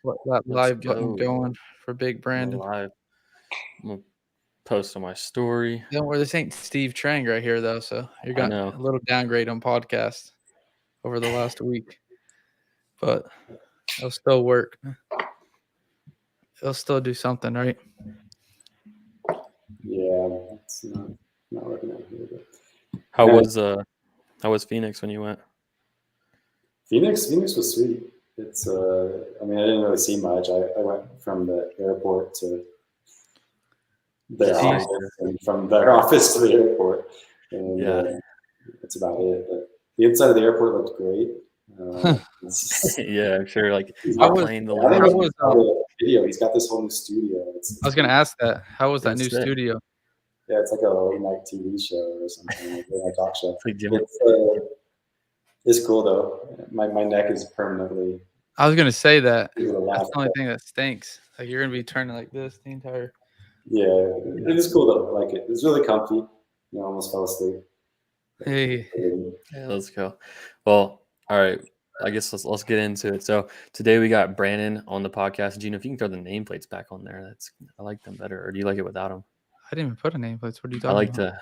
that Let's live button go. going for Big Brandon. Live. I'm gonna post on my story. Don't worry, this ain't Steve Trang right here though, so you I got know. a little downgrade on podcast over the last week, but it'll still work. It'll still do something, right? Yeah, it's not working out here. But How was Phoenix when you went? Phoenix was sweet. It's I mean, I didn't really see much. I went from the airport to their office, and from their office to the airport, and that's about it. But the inside of the airport looked great. Yeah, I'm sure. Like How was playing the video? He's got this whole new studio. I was gonna ask that. How was that new sick. studio? Yeah, it's like a late night TV show or something, like a talk show. It's cool though. My neck is permanently. I was gonna say that. That's the only thing that stinks. Like you're gonna be turning like this the entire. Yeah, it was cool though. I like it. It was really comfy. You know, almost fell asleep. Hey. Yeah, let's go. Well, all right. I guess let's get into it. So today we got Brandon on the podcast. Gino, if you can throw the nameplates back on there, I like them better. Or do you like it without them? I didn't even put a nameplates. What are you talking about?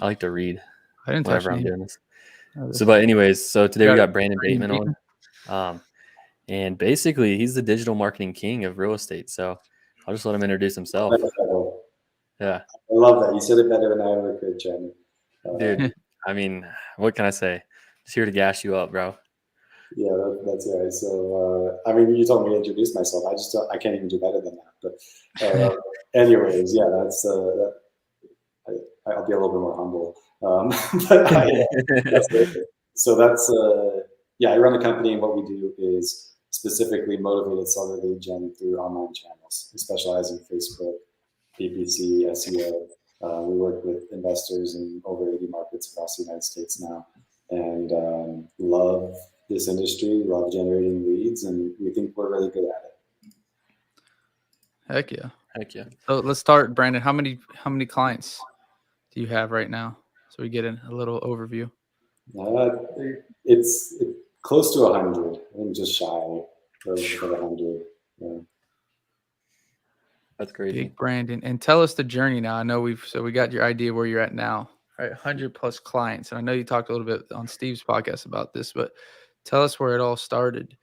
I like to read. I didn't whenever touch I'm doing this. So, but anyways, so today we got Brandon Bateman on, and basically he's the digital marketing king of real estate. So I'll just let him introduce himself. Yeah, I love that. You said it better than I ever could, Jen. Dude, I mean, what can I say? Just here to gas you up, bro. Yeah, that's right. So, I mean, you told me to introduce myself. I can't even do better than that. But, anyways, yeah, that's. I'll be a little bit more humble. So that's I run a company, and what we do is specifically motivated seller lead gen through online channels. We specialize in Facebook, PPC, SEO. We work with investors in over 80 markets across the United States now, and love this industry, love generating leads, and we think we're really good at it. Heck yeah. So let's start, Brandon. How many clients do you have right now? So we get a little overview. It's close to 100. I'm just shy of 100. Yeah. That's crazy. Big Brandon. And tell us the journey now. I know we got your idea where you're at now, right? 100 plus clients. And I know you talked a little bit on Steve's podcast about this, but tell us where it all started,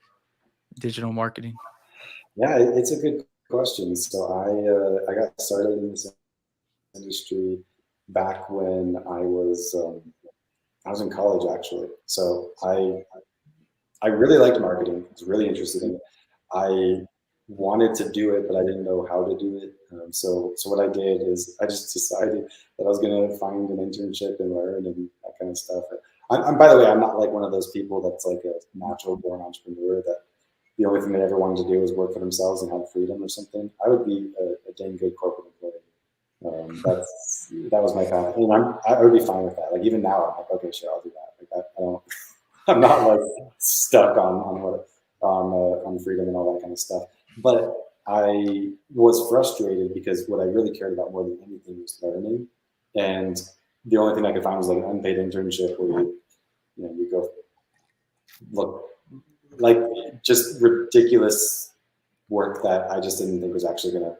digital marketing. Yeah, it's a good question. So I got started in this industry back when I was in college, actually. So I really liked marketing. I was really interested in it. I wanted to do it, but I didn't know how to do it. So what I did is I just decided that I was going to find an internship and learn and that kind of stuff. I'm by the way, I'm not like one of those people that's like a natural born entrepreneur that the only thing they ever wanted to do is work for themselves and have freedom or something. I would be a dang good corporate employee. That was my path, and I would be fine with that. Like even now, I'm like, okay, sure, I'll do that. Like I'm not like stuck on freedom and all that kind of stuff. But I was frustrated because what I really cared about more than anything was learning, and the only thing I could find was like an unpaid internship where you go look like just ridiculous work that I just didn't think was actually going to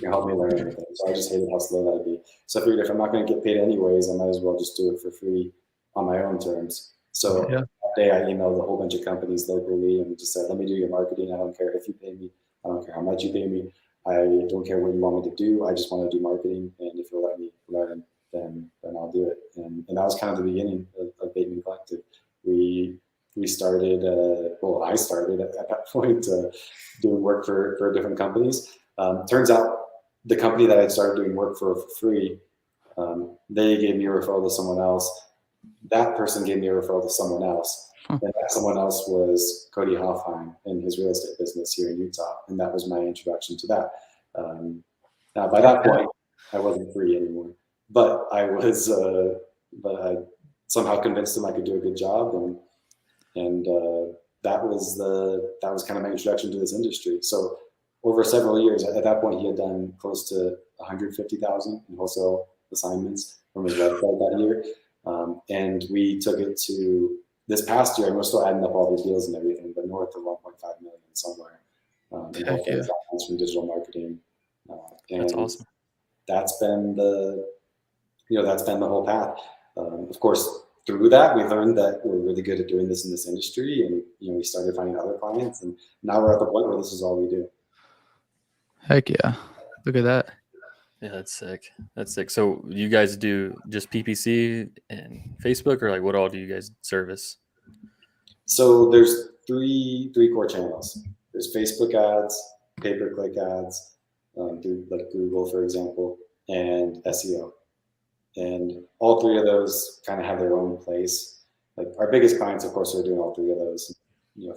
help me learn anything. So I just hated how slow that'd be. So I figured if I'm not going to get paid anyways, I might as well just do it for free on my own terms. So that day I emailed a whole bunch of companies locally and just said, let me do your marketing. I don't care if you pay me. I don't care how much you pay me. I don't care what you want me to do. I just want to do marketing. And if you'll let me learn, then I'll do it. And that was kind of the beginning of Bateman Collective. We started, I started at that point doing work for different companies. Turns out the company that I started doing work for free, they gave me a referral to someone else. That person gave me a referral to someone else. And that someone else was Cody Hoffheim in his real estate business here in Utah. And that was my introduction to that. Now, by that point, I wasn't free anymore. But I was, but I somehow convinced him I could do a good job. And that was kind of my introduction to this industry. So over several years, at that point, he had done close to 150,000 in wholesale assignments from his website that year. And we took it to this past year, and we're still adding up all these deals and everything, but north of 1.5 million somewhere. and help them clients from digital marketing. And that's awesome. That's been the whole path. Of course, through that, we learned that we're really good at doing this in this industry, and we started finding other clients, and now we're at the point where this is all we do. Heck yeah! Look at that. Yeah, that's sick. That's sick. So you guys do just PPC and Facebook, or like what all do you guys service? So there's three core channels. There's Facebook ads, pay-per-click ads, through like Google, for example, and SEO. And all three of those kind of have their own place. Like our biggest clients, of course, are doing all three of those.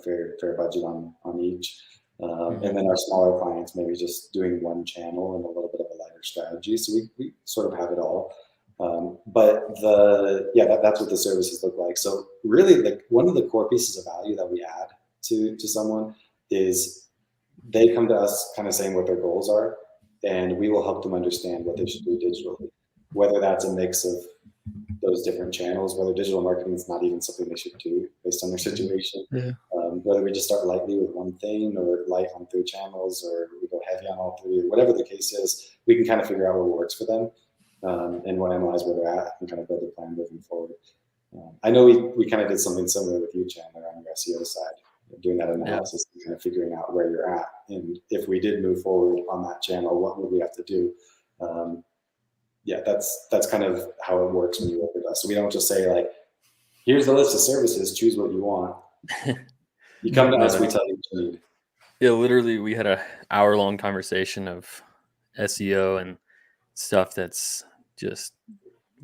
Fair budget on each. And then our smaller clients maybe just doing one channel and a little bit of a lighter strategy. So we sort of have it all. But that's what the services look like. So really, like one of the core pieces of value that we add to someone is they come to us kind of saying what their goals are, and we will help them understand what they should do digitally, whether that's a mix of those different channels, whether digital marketing is not even something they should do based on their situation, whether we just start lightly with one thing or light on 3 channels, or we go heavy on all 3, or whatever the case is, we can kind of figure out what works for them. And we'll analyze where they're at and kind of build a plan moving forward. I know we kind of did something similar with you, Chandler, on your SEO side, doing that analysis and kind of figuring out where you're at. And if we did move forward on that channel, what would we have to do? That's kind of how it works when you work with us. So we don't just say like, here's the list of services, choose what you want. You come to us, we tell you what you need. Yeah, literally we had an hour-long conversation of SEO and stuff that's just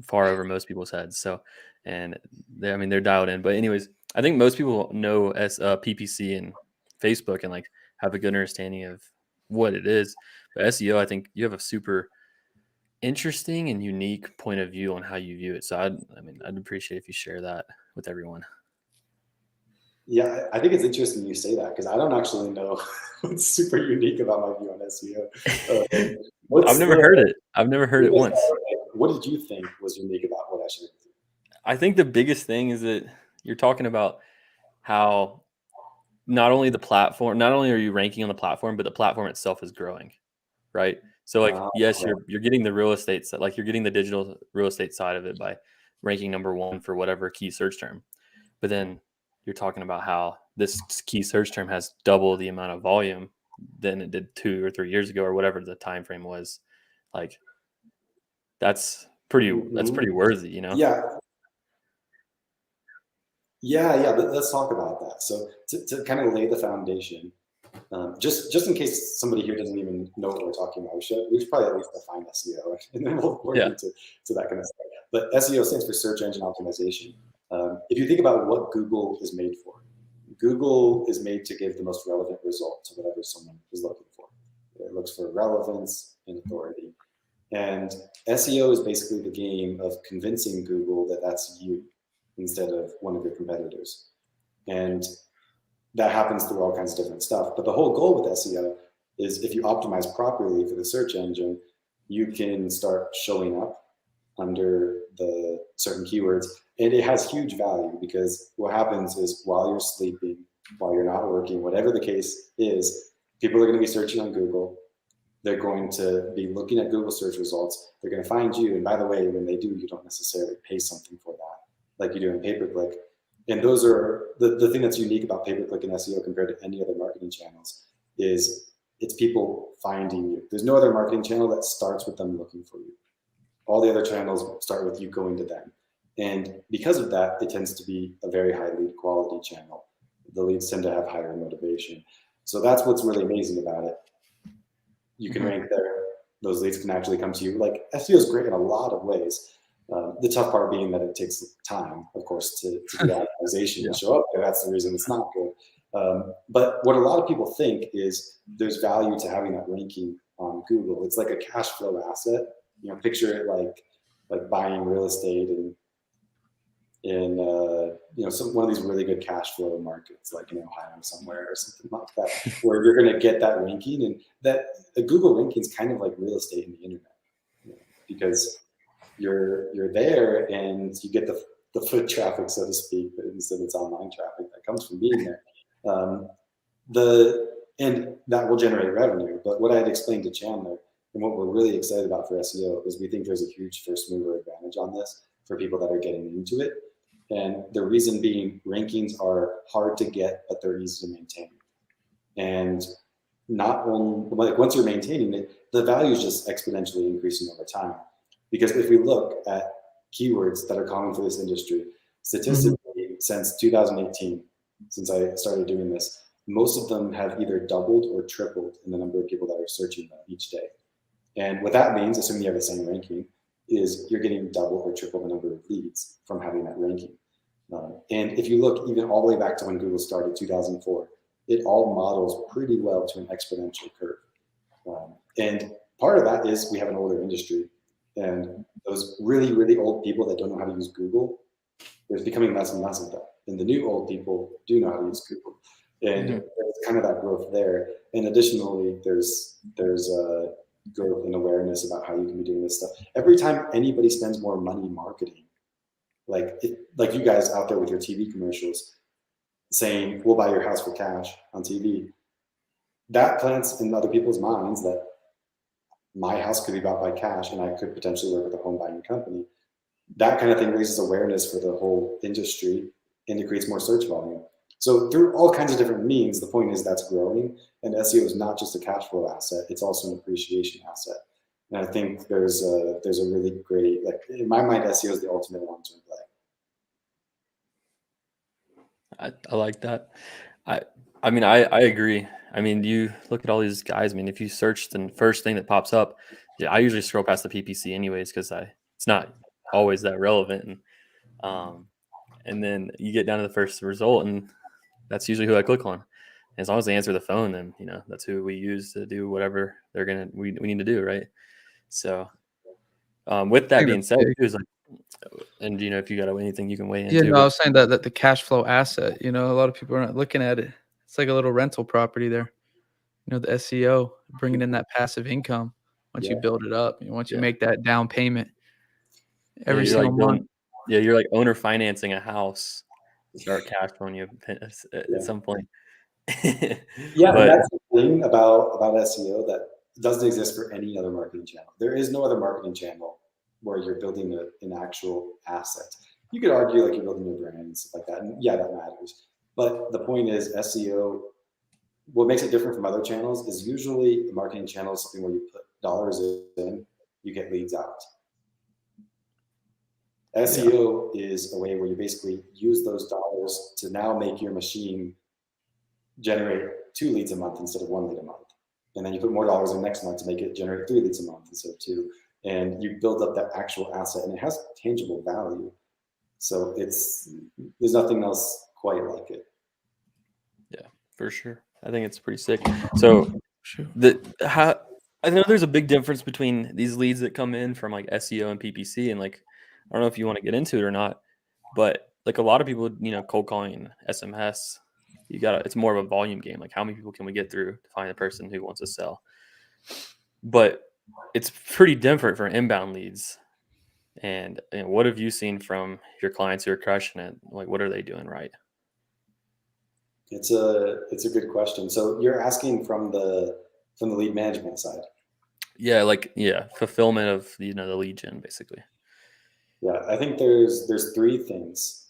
far over most people's heads. So, and they're dialed in. But anyways, I think most people know PPC and Facebook and like have a good understanding of what it is. But SEO, I think you have a super interesting and unique point of view on how you view it. So I'd appreciate if you share that with everyone. Yeah, I think it's interesting you say that, because I don't actually know what's super unique about my view on SEO. I've never heard it. I've never heard it once. What did you think was unique about what I shared with you? I think the biggest thing is that you're talking about how not only are you ranking on the platform, but the platform itself is growing, right? So like, yes, you're getting the real estate, like you're getting the digital real estate side of it by ranking #1 for whatever key search term. But then you're talking about how this key search term has double the amount of volume than it did 2 or 3 years ago, or whatever the time frame was. Like that's pretty worthy, Yeah. Let's talk about that. So to kind of lay the foundation, just in case somebody here doesn't even know what we're talking about, we should probably at least define SEO, and then we'll work into that kind of stuff. But SEO stands for search engine optimization. If you think about what Google is made for, Google is made to give the most relevant result to whatever someone is looking for. It looks for relevance and authority. And SEO is basically the game of convincing Google that that's you instead of one of your competitors. And that happens through all kinds of different stuff. But the whole goal with SEO is if you optimize properly for the search engine, you can start showing up under the certain keywords. And it has huge value, because what happens is while you're sleeping, while you're not working, whatever the case is, people are going to be searching on Google. They're going to be looking at Google search results. They're going to find you. And by the way, when they do, you don't necessarily pay something for that like you do in pay-per-click. And those are the thing that's unique about pay-per-click and SEO compared to any other marketing channels is it's people finding you. There's no other marketing channel that starts with them looking for you. All the other channels start with you going to them. And because of that, it tends to be a very high lead quality channel. The leads tend to have higher motivation. So that's what's really amazing about it. You can rank there. Those leads can actually come to you. Like SEO is great in a lot of ways. The tough part being that it takes time, of course, to do the optimization and show up there. That's the reason it's not good. But what a lot of people think is there's value to having that ranking on Google. It's like a cash flow asset. Picture it like buying real estate in one of these really good cash flow markets, like in Ohio somewhere or something like that, where you're going to get that ranking. And that the Google ranking is kind of like real estate in the internet, because you're there and you get the foot traffic, so to speak, but instead it's online traffic that comes from being there. and that will generate revenue. But what I had explained to Chandler and what we're really excited about for SEO is we think there's a huge first mover advantage on this for people that are getting into it. And the reason being, rankings are hard to get, but they're easy to maintain. And not only, like, once you're maintaining it, the value is just exponentially increasing over time. Because if we look at keywords that are common for this industry, statistically, since 2018, since I started doing this, most of them have either doubled or tripled in the number of people that are searching them each day. And what that means, assuming you have the same ranking, is you're getting double or triple the number of leads from having that ranking. And if you look even all the way back to when Google started, 2004, it all models pretty well to an exponential curve. And part of that is we have an older industry, and those really, really old people that don't know how to use Google, there's becoming less and less of them. And the new old people do know how to use Google. And there's kind of that growth there. And additionally, there's growth and awareness about how you can be doing this stuff. Every time anybody spends more money marketing, like you guys out there with your TV commercials saying, we'll buy your house for cash on TV, that plants in other people's minds that my house could be bought by cash and I could potentially work with a home buying company. That kind of thing raises awareness for the whole industry, and it creates more search volume. So through all kinds of different means, the point is that's growing, and SEO is not just a cash flow asset, it's also an appreciation asset. And I think there's a really great, like, in my mind, SEO is the ultimate long-term play. I like that. I mean, I agree. I mean, you look at all these guys. I mean, if you search the first thing that pops up, yeah, I usually scroll past the PPC anyways because it's not always that relevant. And then you get down to the first result, and that's usually who I click on. And as long as they answer the phone, then that's who we use to do whatever we need to do, right? So, with that being said, it was like, and if you got anything you can weigh in. Yeah, no, I was saying that the cash flow asset, a lot of people are not looking at it. It's like a little rental property there. The SEO, bringing in that passive income once you build it up, once you make that down payment every single month. You're like owner financing a house, start cash flowing you at some point. Yeah, but that's the thing about SEO that doesn't exist for any other marketing channel. There is no other marketing channel where you're building an actual asset. You could argue like you're building a brand and stuff like that, and yeah, that matters. But the point is, SEO, what makes it different from other channels is usually the marketing channel is something where you put dollars in, you get leads out. SEO is a way where you basically use those dollars to now make your machine generate 2 leads a month instead of 1 lead a month. And then you put more dollars in next month to make it generate 3 leads a month instead of 2. And you build up that actual asset, and it has tangible value. So there's nothing else quite like it. Yeah, for sure. I think it's pretty sick. So I know there's a big difference between these leads that come in from like SEO and PPC, and like, I don't know if you want to get into it or not, but like a lot of people, cold calling SMS, it's more of a volume game. Like, how many people can we get through to find a person who wants to sell? But it's pretty different for inbound leads. And what have you seen from your clients who are crushing it? Like, what are they doing right? It's a good question. So you're asking from the lead management side. Yeah, fulfillment of the lead gen, basically. Yeah, I think there's 3 things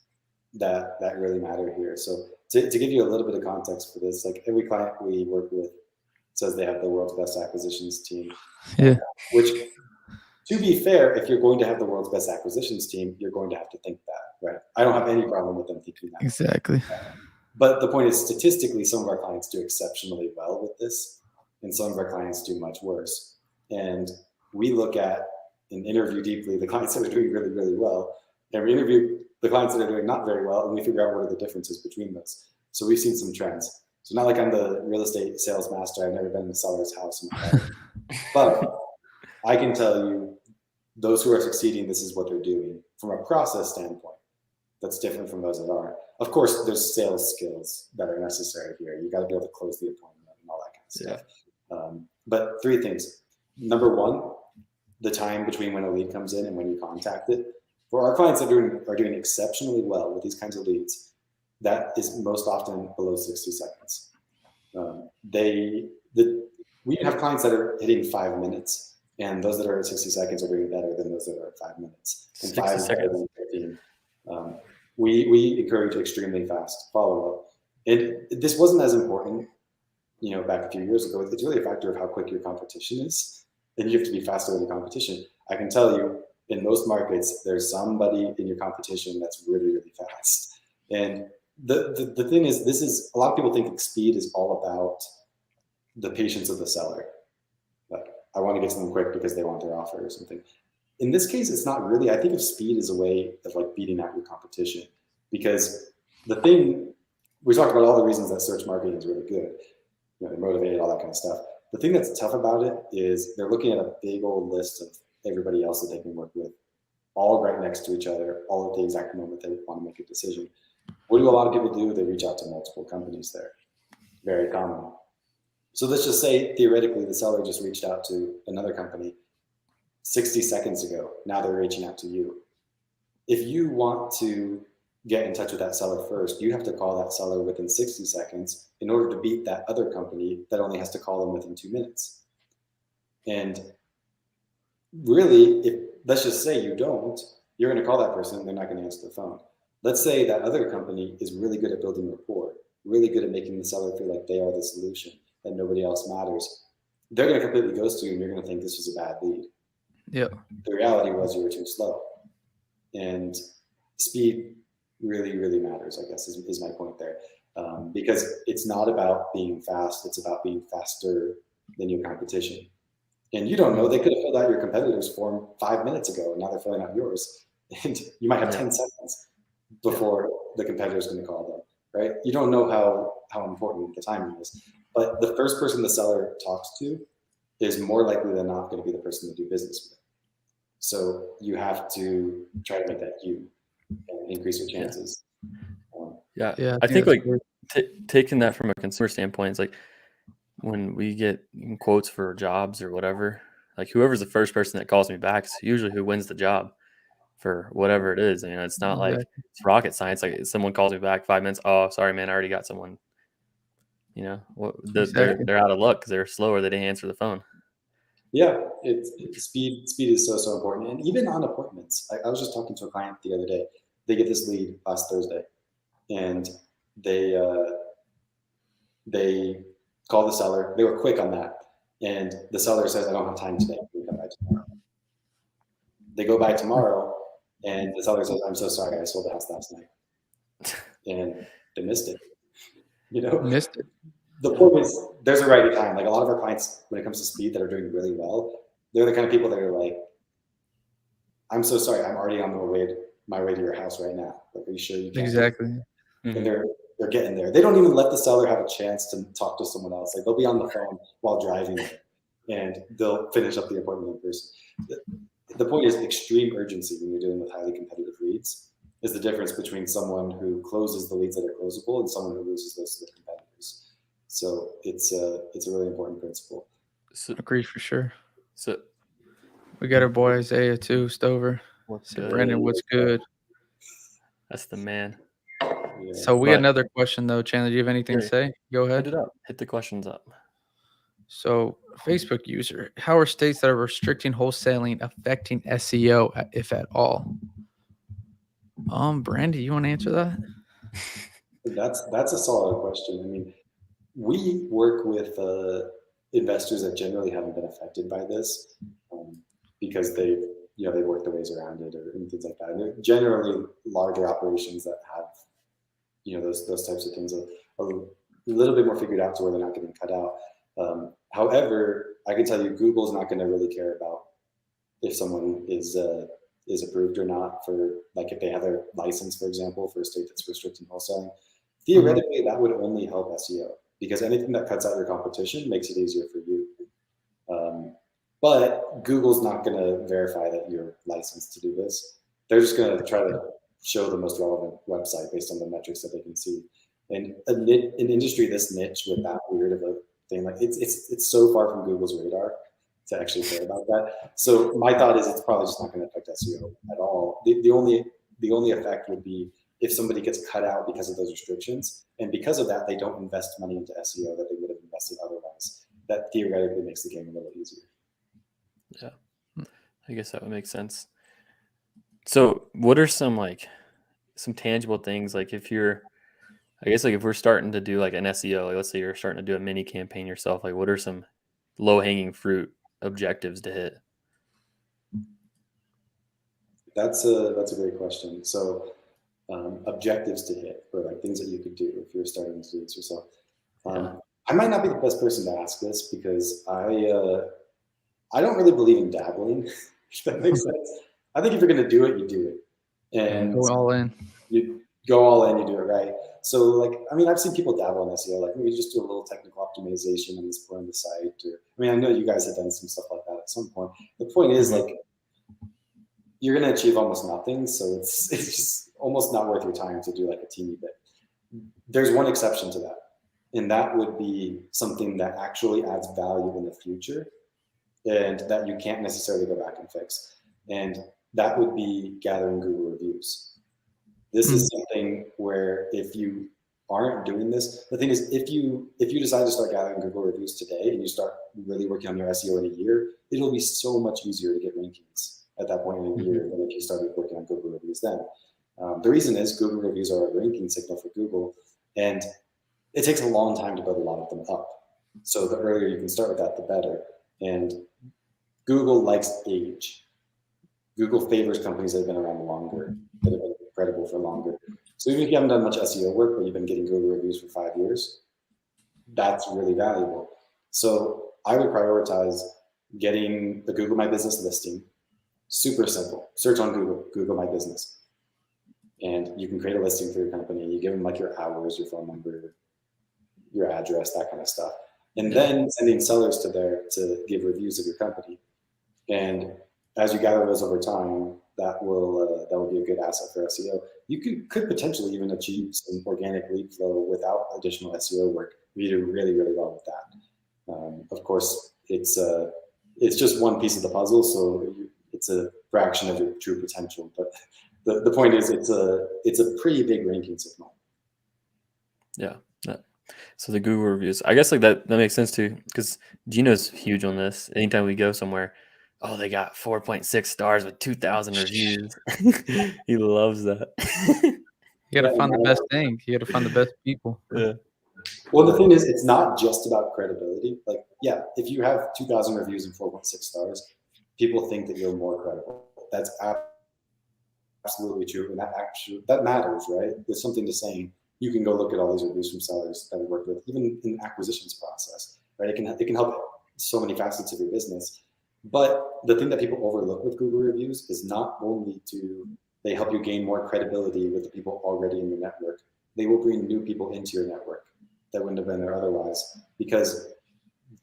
that really matter here. So to give you a little bit of context for this, like every client we work with says they have the world's best acquisitions team. Yeah. Which, to be fair, if you're going to have the world's best acquisitions team, you're going to have to think that, right? I don't have any problem with them thinking that. Exactly. But the point is, statistically, some of our clients do exceptionally well with this, and some of our clients do much worse. And we look at and interview deeply the clients that are doing really, really well, and we interview the clients that are doing not very well, and we figure out what are the differences between those. So we've seen some trends. So not like I'm the real estate sales master. I've never been in a seller's house in my life. But I can tell you, those who are succeeding, this is what they're doing from a process standpoint. That's different from those that aren't. Of course, there's sales skills that are necessary here. You got to be able to close the appointment and all that kind of stuff. But 3 things. Number 1, the time between when a lead comes in and when you contact it. For our clients that are doing exceptionally well with these kinds of leads, that is most often below 60 seconds. we have clients that are hitting 5 minutes, and those that are at 60 seconds are doing better than those that are at 5 minutes. And 5 is better than 15. We encourage extremely fast follow-up. And this wasn't as important, back a few years ago. It's really a factor of how quick your competition is, and you have to be faster than the competition. I can tell you, in most markets, there's somebody in your competition that's really, really fast. And the thing is, a lot of people think speed is all about the patience of the seller. Like, I want to get to them quick because they want their offer or something. In this case, it's not really. I think of speed as a way of like beating out your competition, because the thing, we talked about all the reasons that search marketing is really good. They're motivated, all that kind of stuff. The thing that's tough about it is they're looking at a big old list of everybody else that they can work with, all right next to each other, all at the exact moment they want to make a decision. What do a lot of people do? They reach out to multiple companies there. Very common. So let's just say, theoretically, the seller just reached out to another company 60 seconds ago. Now they're reaching out to you. If you want to get in touch with that seller first, you have to call that seller within 60 seconds in order to beat that other company that only has to call them within 2 minutes. And really, let's just say you don't, you're going to call that person and they're not going to answer the phone. Let's say that other company is really good at building rapport, really good at making the seller feel like they are the solution, that nobody else matters. They're going to completely ghost you, and you're going to think this was a bad lead. Yeah. The reality was you were too slow. And speed really, really matters, I guess, is my point there. Because it's not about being fast, it's about being faster than your competition. And you don't know, they could have filled out your competitor's form 5 minutes ago, and now they're filling out yours. And you might have 10 seconds before the competitor's going to call them, right? You don't know how important the timing is. But the first person the seller talks to is more likely than not going to be the person to do business with. So you have to try to make that you and increase your chances. Yeah. I think like taking that from a consumer standpoint, it's like when we get quotes for jobs or whatever, like whoever's the first person that calls me back is usually who wins the job for whatever it is. It's not like it's rocket science. Like someone calls me back 5 minutes. Oh, sorry, man, I already got someone. They're out of luck because they're slower. They didn't answer the phone. Yeah, speed is so important. And even on appointments, I was just talking to a client the other day. They get this lead last Thursday, and they call the seller. They were quick on that, and the seller says, "I don't have time today. Can we come by tomorrow?" They go by tomorrow, and the seller says, "I'm so sorry. I sold the house last night," and they missed it. Missed it. The point is, there's a right time. Like a lot of our clients, when it comes to speed, that are doing really well, they're the kind of people that are like, "I'm so sorry. I'm already on my way to your house right now. Like, are you sure you can?" Exactly. Mm-hmm. And they're getting there. They don't even let the seller have a chance to talk to someone else. Like they'll be on the phone while driving, and they'll finish up the appointment in person. The point is, extreme urgency when you're dealing with highly competitive leads is the difference between someone who closes the leads that are closable and someone who loses those to the competitors. So it's a really important principle. Agreed for sure. So we got our boy Isaiah too, Stover. Brandon, what's good? That's the man. Yeah. So we got another question though. Chandler, do you have anything to say? Go ahead. Hit the questions up. So Facebook user, how are states that are restricting wholesaling affecting SEO, if at all? Brandon, you want to answer that? That's a solid question. I mean, we work with investors that generally haven't been affected by this because they work their ways around it or things like that. And they're generally larger operations that have those types of things a little bit more figured out to where they're not getting cut out. However, I can tell you, Google's not going to really care about if someone is approved or not for, like, if they have a license, for example, for a state that's restricting wholesaling. Theoretically, that would only help SEO because anything that cuts out your competition makes it easier for you. But Google's not going to verify that you're licensed to do this. They're just going to try to show the most relevant website based on the metrics that they can see. And an industry this niche with that weird of a thing, like it's so far from Google's radar to actually care about that. So my thought is it's probably just not going to affect SEO at all. The only effect would be if somebody gets cut out because of those restrictions, and because of that, they don't invest money into SEO that they would have invested otherwise. That theoretically makes the game a little easier. Yeah, I guess that would make sense. So what are some tangible things, like if you're, I guess, like if we're starting to do like an SEO, like let's say you're starting to do a mini campaign yourself, like what are some low hanging fruit objectives to hit? That's a great question. So objectives to hit, or like things that you could do if you're starting to do this yourself. I might not be the best person to ask this because I don't really believe in dabbling, if that makes sense. I think if you're going to do it, you do it. And Go all in. You go all in, you do it right. So like, I mean, I've seen people dabble in SEO, like maybe just do a little technical optimization on this point of the site. Or, I mean, I know you guys have done some stuff like that at some point. The point is like, you're going to achieve almost nothing. So it's just almost not worth your time to do like a teeny bit. There's one exception to that. And that would be something that actually adds value in the future and that you can't necessarily go back and fix. And that would be gathering Google reviews. This is something where if you aren't doing this, the thing is, if you decide to start gathering Google reviews today and you start really working on your SEO in a year, it'll be so much easier to get rankings at that point in a year than if you started working on Google reviews then. The reason is Google reviews are a ranking signal for Google, and it takes a long time to build a lot of them up. So the earlier you can start with that, the better. And Google likes age. Google favors companies that have been around longer, that have been credible for longer. So even if you haven't done much SEO work, but you've been getting Google reviews for 5 years, that's really valuable. So I would prioritize getting the Google My Business listing. Super simple. Search on Google, Google My Business. And you can create a listing for your company. You give them like your hours, your phone number, your address, that kind of stuff. And then sending sellers to there to give reviews of your company. And as you gather those over time, that will be a good asset for SEO. You could potentially even achieve some organic lead flow without additional SEO work. You do really, really well with that. Of course, it's just one piece of the puzzle, so it's a fraction of your true potential. But the point is, it's a pretty big ranking signal. Yeah. So the Google reviews, I guess, like that makes sense too, because Gino's huge on this. Anytime we go somewhere, oh, they got 4.6 stars with 2,000 reviews. He loves that. You got to find the best thing. You got to find the best people. Yeah. Well, the thing is, it's not just about credibility. Like, yeah, if you have 2,000 reviews and 4.6 stars, people think that you're more credible. That's absolutely true, and that matters, right? There's something to saying. You can go look at all these reviews from sellers that we work with, even in the acquisitions process, right? It can help so many facets of your business. But the thing that people overlook with Google reviews is not only they help you gain more credibility with the people already in your network, they will bring new people into your network that wouldn't have been there otherwise, because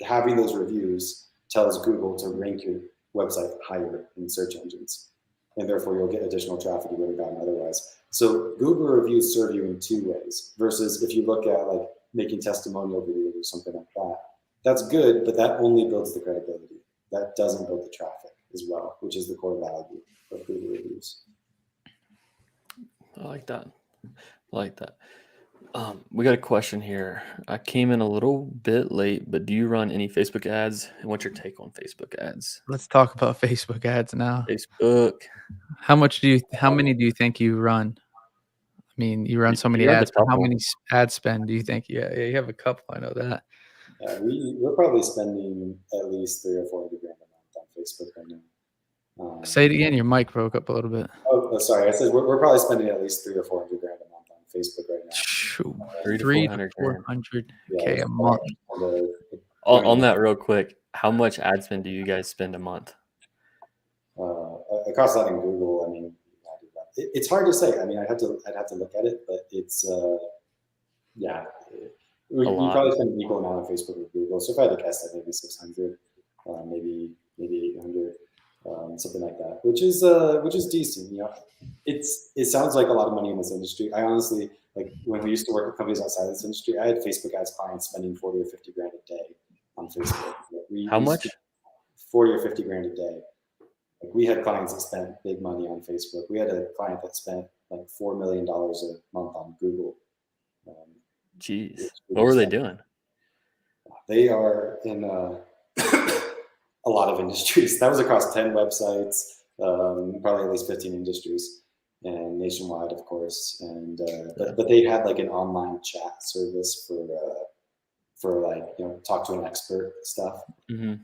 having those reviews tells Google to rank your website higher in search engines. And therefore you'll get additional traffic you would have gotten otherwise. So Google reviews serve you in two ways, versus if you look at like making testimonial videos or something like that. That's good, but that only builds the credibility. That doesn't build the traffic as well, which is the core value of Google reviews. I like that. We got a question here. I came in a little bit late, but do you run any Facebook ads? And what's your take on Facebook ads? Let's talk about Facebook ads now. Facebook. How many do you think you run? I mean, you run so many ads, but how many ad spend do you think? Yeah, you have a couple. I know that. Yeah, we're probably spending at least $300 or $400 a month on Facebook right now. Say it again. Your mic broke up a little bit. Oh, sorry. I said we're probably spending at least $300 or $400 a month on Facebook right now. 300 to 400K a month. On that, real quick, how much ad spend do you guys spend a month? Across that in Google, I mean, it's hard to say. I mean, I'd have to look at it, but it's yeah. We probably spend an equal amount on Facebook with Google. So if I had to guess, that maybe 600, maybe 800, something like that, which is decent. You know, it sounds like a lot of money in this industry. I honestly, like when we used to work with companies outside of this industry, I had Facebook ads clients spending 40 or 50 grand a day on Facebook. How much? 40 or 50 grand a day. Like we had clients that spent big money on Facebook. We had a client that spent like $4 million a month on Google. Jeez, what were they doing? They are in a lot of industries. That was across 10 websites, probably at least 15 industries, and nationwide, of course. And but they had like an online chat service for like, you know, talk to an expert stuff. Mm-hmm.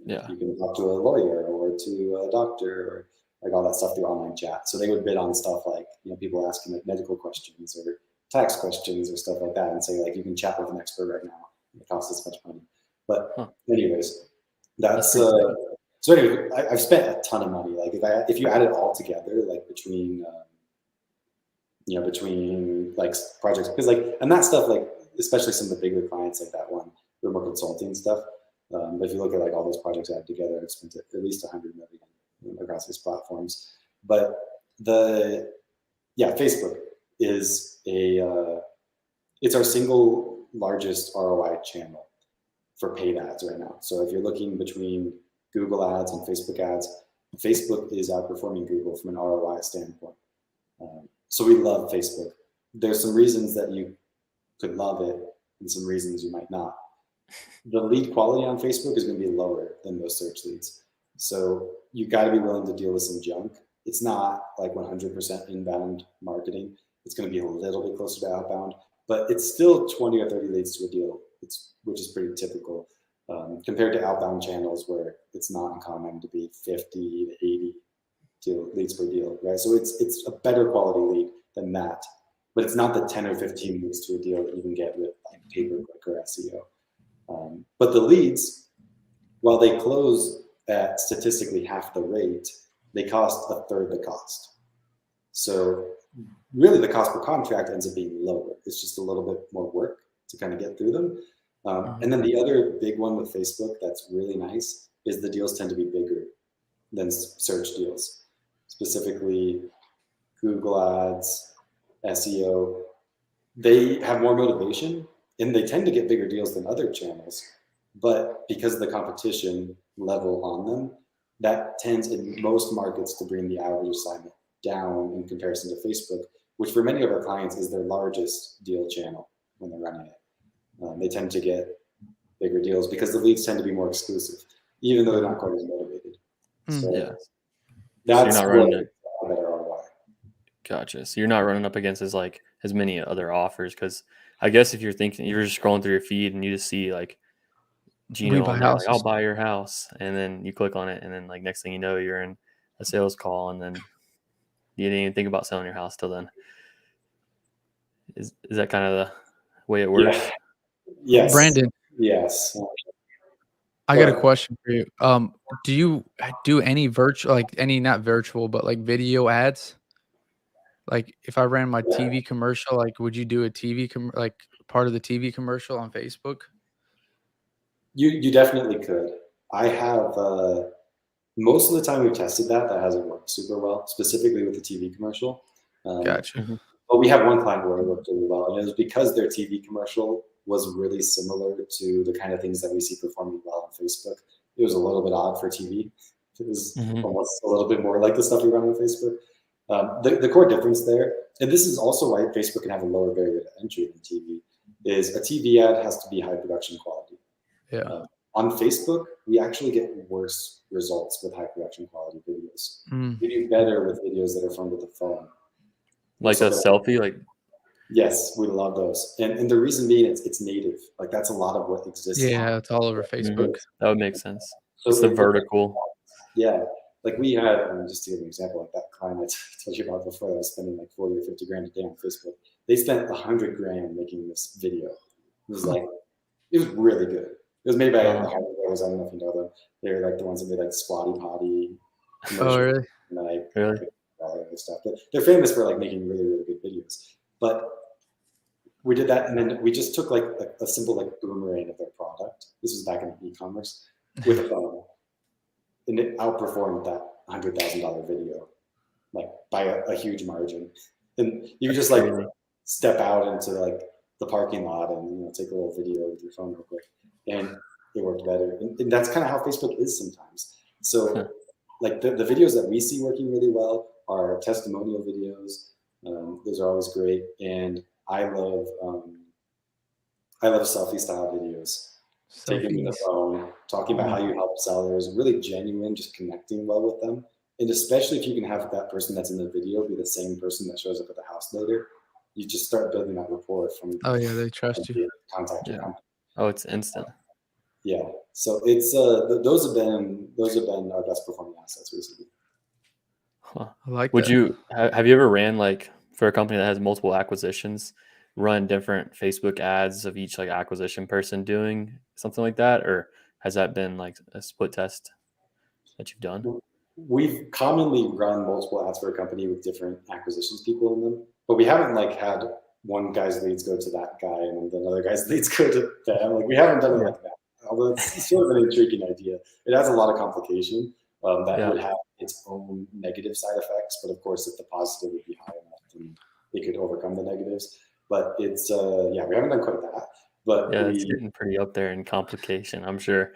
Yeah. You can talk to a lawyer or to a doctor or like all that stuff through online chat. So they would bid on stuff like, you know, people asking like medical questions or tax questions or stuff like that, and say like, you can chat with an expert right now. It costs this much money. But anyways, that's so anyway, I've spent a ton of money. Like if you add it all together, like between you know, between like projects, because like, and that stuff, like especially some of the bigger clients like that one, they're more consulting stuff. But if you look at like all those projects I have together, I've spent at least 100 million across these platforms. But Facebook is it's our single largest ROI channel for paid ads right now. So if you're looking between Google ads and Facebook ads, Facebook is outperforming Google from an ROI standpoint. So we love Facebook. There's some reasons that you could love it and some reasons you might not. The lead quality on Facebook is going to be lower than those search leads. So you got to be willing to deal with some junk. It's not like 100% inbound marketing. It's going to be a little bit closer to outbound, but it's still 20 or 30 leads to a deal, which is pretty typical compared to outbound channels where it's not uncommon to be 50 to 80 leads per deal, right? So it's a better quality lead than that, but it's not the 10 or 15 leads to a deal that you can get with like pay-per-click or SEO. But the leads, while they close at statistically half the rate, they cost a third the cost. So really the cost per contract ends up being lower. It's just a little bit more work to kind of get through them. And then the other big one with Facebook that's really nice is the deals tend to be bigger than search deals, specifically Google ads, SEO. They have more motivation and they tend to get bigger deals than other channels, but because of the competition level on them, that tends in most markets to bring the average assignment down in comparison to Facebook, which for many of our clients is their largest deal channel when they're running it. They tend to get bigger deals because the leads tend to be more exclusive, even though they're not quite as motivated. So that's so you're not running a better ROI. Gotcha. So you're not running up against as many other offers, because I guess if you're thinking, you're just scrolling through your feed and you just see like Gino on there, like, I'll buy your house, and then you click on it, and then like next thing you know, you're in a sales call, and then you didn't even think about selling your house till then. Is that kind of the way it works? Yeah. Yes. Brandon. Yes. I got a question for you. Do you do any virtual, like any, not virtual, but like video ads? Like if I ran my TV commercial, like would you do a TV like part of the TV commercial on Facebook? You definitely could. I have most of the time we've tested that hasn't worked super well, specifically with the TV commercial. Gotcha. But we have one client where it worked really well, and it was because their TV commercial was really similar to the kind of things that we see performing well on Facebook. It was a little bit odd for TV. It was almost a little bit more like the stuff we run on Facebook. The core difference there, and this is also why Facebook can have a lower barrier to entry than TV, is a TV ad has to be high production quality. Yeah. On Facebook, we actually get worse results with high production quality videos. We do better with videos that are filmed with the phone. Like a selfie, like. Yes, we love those, and the reason being it's native. Like that's a lot of what exists. Yeah, it's all over Facebook. That would make sense. So it's the vertical. Yeah, like we had, just to give an example, like that client I told you about before, that was spending like 40 or 50 grand a day on Facebook. They spent 100 grand making this video. It was like, it was really good. It was made by the Harvard Brothers. I don't know if you know them. They're like the ones that made like Squatty Potty. Oh, really? And like really? All that other stuff. But they're famous for like making really, really good videos. But we did that, and then we just took like a simple like boomerang of their product. This was back in e-commerce with a phone, and it outperformed that $100,000 video, like by a huge margin. And you just like step out into like the parking lot and take a little video with your phone real quick, and it worked better. And that's kind of how Facebook is sometimes. So like the videos that we see working really well are testimonial videos. Those are always great, and I love selfie style videos. taking the Selfies. phone, talking about how you help sellers, really genuine, just connecting well with them. And especially if you can have that person that's in the video be the same person that shows up at the house later, you just start building that rapport from Oh yeah, they trust you. contact your Yeah. company. Oh, it's instant. Yeah. So it's those have been our best performing assets recently. Huh. I like Would that. you have you ever ran like for a company that has multiple acquisitions, run different Facebook ads of each like acquisition person doing something like that, or has that been like a split test that you've done? We've commonly run multiple ads for a company with different acquisitions people in them, but we haven't like had one guy's leads go to that guy and then another guy's leads go to them. Like we haven't done it like that. Although it's sort of an intriguing idea. It has a lot of complication that would have its own negative side effects, but of course, if the positive would be high enough, then it could overcome the negatives. But it's we haven't done quite that. But Yeah, it's getting pretty up there in complication, I'm sure.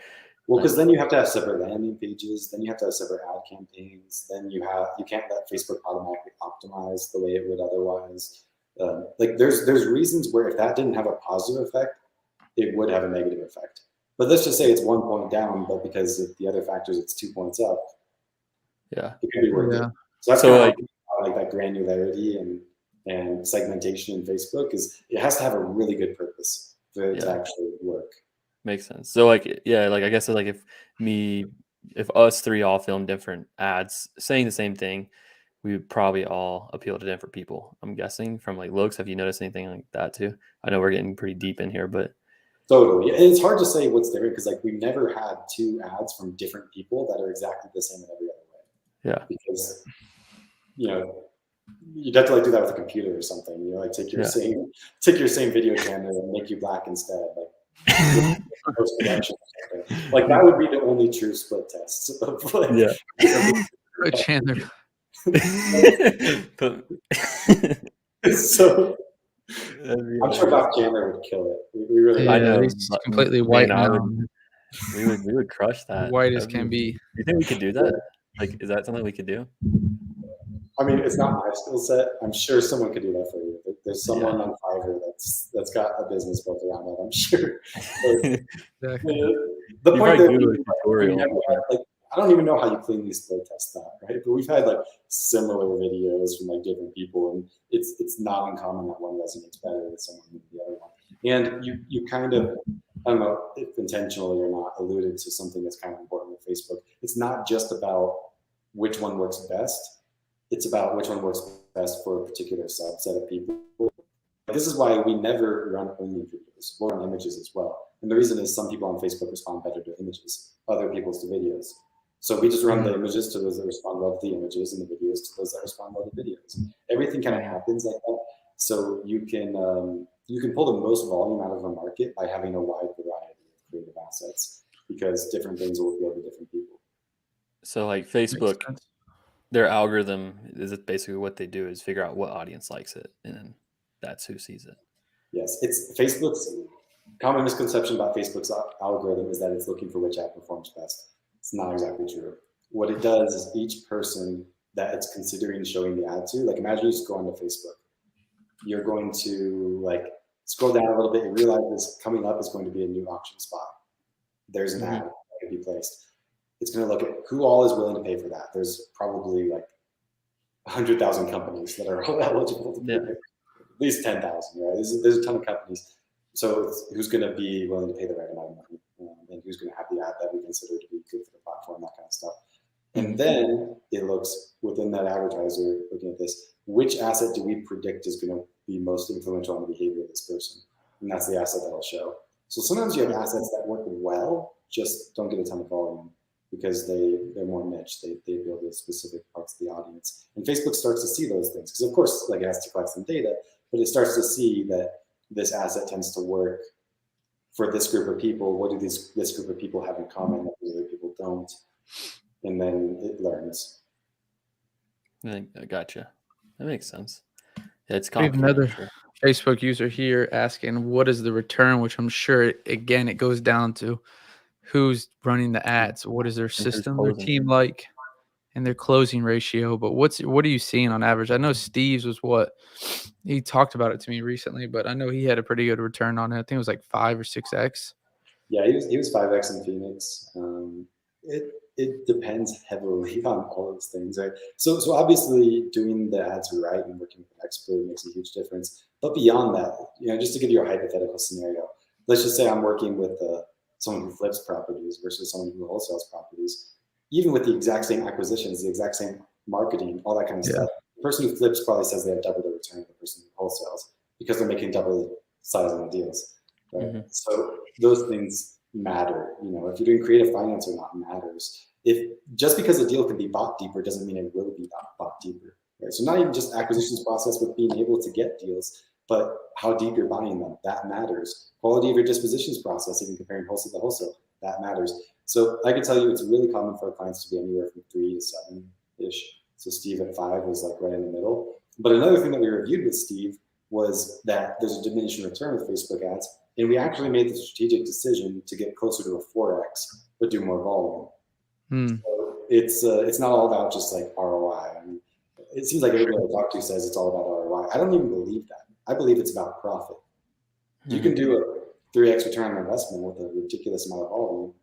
well, because then you have to have separate landing pages, then you have to have separate ad campaigns, then you can't let Facebook automatically optimize the way it would otherwise. Like there's reasons where if that didn't have a positive effect, it would have a negative effect. But let's just say it's 1 point down, but because of the other factors, it's 2 points up. Yeah, it could be worth it. So that's like that granularity and segmentation in Facebook is it has to have a really good purpose for it to actually work. Makes sense. So like, yeah, like I guess like if us three all film different ads saying the same thing, we would probably all appeal to different people. I'm guessing from like looks. Have you noticed anything like that too? I know we're getting pretty deep in here, but totally. And it's hard to say what's different because like we've never had two ads from different people that are exactly the same in every other way. Yeah. Because you'd have to like do that with a computer or something. You know, like take your same video camera and make you black instead. Like post-production. Like that would be the only true split test. Chandler. So I'm sure Bob Chandler would kill it. We really I know he's completely white now. We would crush that. White as can be. Do you think we could do that? Like, is that something we could do? I mean, it's not my skill set. I'm sure someone could do that for you. There's someone on Fiverr that's got a business built around that. I'm sure. Exactly. The point that I don't even know how you clean these split tests out, right? But we've had like similar videos from like different people, and it's not uncommon that one resonates better with someone than the other one. And you kind of, I don't know if intentionally or not, alluded to something that's kind of important with Facebook. It's not just about which one works best. It's about which one works best for a particular subset of people. This is why we never run only videos. We'll run images as well. And the reason is some people on Facebook respond better to images, other people's to videos. So we just run the images to those that respond well to the images and the videos to those that respond well to videos. Everything kind of happens like that. So you can pull the most volume out of a market by having a wide variety of creative assets because different things will appeal to different people. So like Facebook, their algorithm is basically what they do is figure out what audience likes it, and then that's who sees it. Yes, it's Facebook's common misconception about Facebook's algorithm is that it's looking for which ad performs best. It's not exactly true. What it does is each person that it's considering showing the ad to, like imagine you just go onto Facebook. You're going to like scroll down a little bit and realize this coming up is going to be a new auction spot. There's an ad that can be placed. It's going to look at who all is willing to pay for that. There's probably like 100,000 companies that are all eligible to pay for it. At least 10,000, right? There's a ton of companies. So it's who's going to be willing to pay the right amount of money and who's going to have the ad that we consider to be good for the platform, that kind of stuff. And then it looks within that advertiser looking at this, which asset do we predict is going to be most influential on the behavior of this person? And that's the asset that'll show. So sometimes you have assets that work well, just don't get a ton of volume because they're more niche. They appeal to specific parts of the audience. And Facebook starts to see those things because of course, like it has to collect some data, but it starts to see that this asset tends to work for this group of people. What do this group of people have in common that the other people don't? And then it learns. I gotcha. That makes sense. Yeah, it's we have another Facebook user here asking, what is the return? Which I'm sure, again, it goes down to who's running the ads. What is their system, their team like, and their closing ratio? But what are you seeing on average? I know Steve's was he talked about it to me recently, but I know he had a pretty good return on it. I think it was like 5 or 6x. Yeah, he was 5X in Phoenix. It depends heavily on all those things, right? So obviously doing the ads right and working with an expert makes a huge difference. But beyond that, just to give you a hypothetical scenario, let's just say I'm working with someone who flips properties versus someone who wholesales properties. Even with the exact same acquisitions, the exact same marketing, all that kind of stuff, the person who flips probably says they have double the return of the person who wholesales because they're making double the size of the deals. Right? Mm-hmm. So those things matter. If you're doing creative finance or not matters. If just because a deal can be bought deeper doesn't mean it will be bought deeper. Right? So not even just acquisitions process with being able to get deals, but how deep you're buying them, that matters. Quality of your dispositions process, even comparing wholesale to wholesale, that matters. So I can tell you it's really common for our clients to be anywhere from 3 to 7-ish. So Steve at 5 was like right in the middle. But another thing that we reviewed with Steve was that there's a diminishing return with Facebook ads. And we actually made the strategic decision to get closer to a 4X, but do more volume. So it's not all about just like ROI. I mean, it seems like everybody I talk to says it's all about ROI. I don't even believe that. I believe it's about profit. You can do a 3X return on investment with a ridiculous amount of volume.